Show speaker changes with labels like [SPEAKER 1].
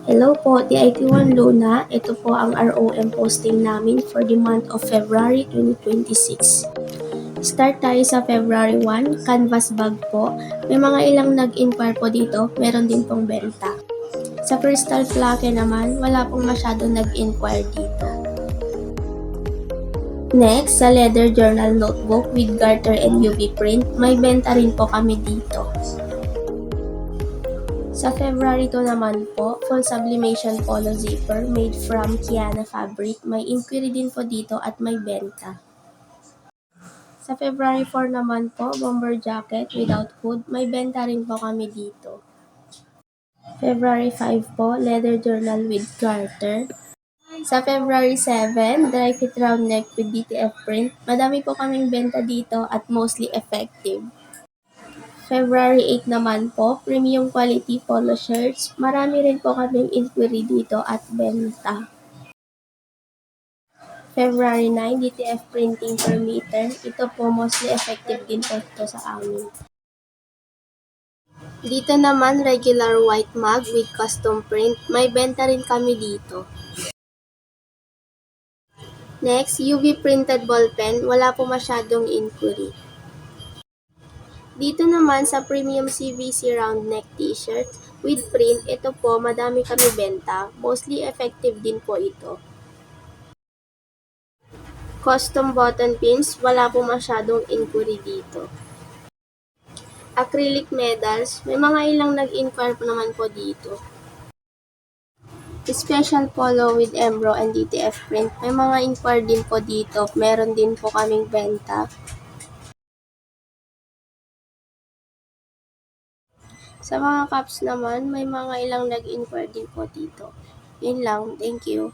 [SPEAKER 1] Hello po, DIT1 Luna. Ito po ang ROM posting namin for the month of February 2026. Start tayo sa February 1, canvas bag po. May mga ilang nag-inquire po dito, meron din pong benta. Sa crystal plaque naman, wala pong masyadong nag-inquire dito. Next, sa leather journal notebook with garter and UV print, may benta rin po kami dito. Sa February 2 naman po, full sublimation polo zipper made from Kiana fabric. May inquiry din po dito at may benta. Sa February 4 naman po, bomber jacket without hood. May benta rin po kami dito. February 5 po, leather journal with garter. Sa February 7, dry fit round neck with DTF print. Madami po kaming benta dito at mostly effective. February 8 naman po, premium quality polo shirts. Marami rin po kaming inquiry dito at benta. February 9, DTF printing per meter. Ito po mostly effective din po ito sa amin. Dito naman regular white mug with custom print. May benta rin kami dito. Next, UV printed ballpen. Wala po masyadong inquiry. Dito naman sa premium CVC round neck t-shirt with print, ito po madami kami benta. Mostly effective din po ito. Custom button pins, wala po masyadong inquiry dito. Acrylic medals, may mga ilang nag-inquire po naman po dito. Special polo with Embro and DTF print, may mga inquire din po dito. Meron din po kaming benta. Sa mga cups naman, may mga ilang nag-inquire din po dito. Yun lang. Thank you.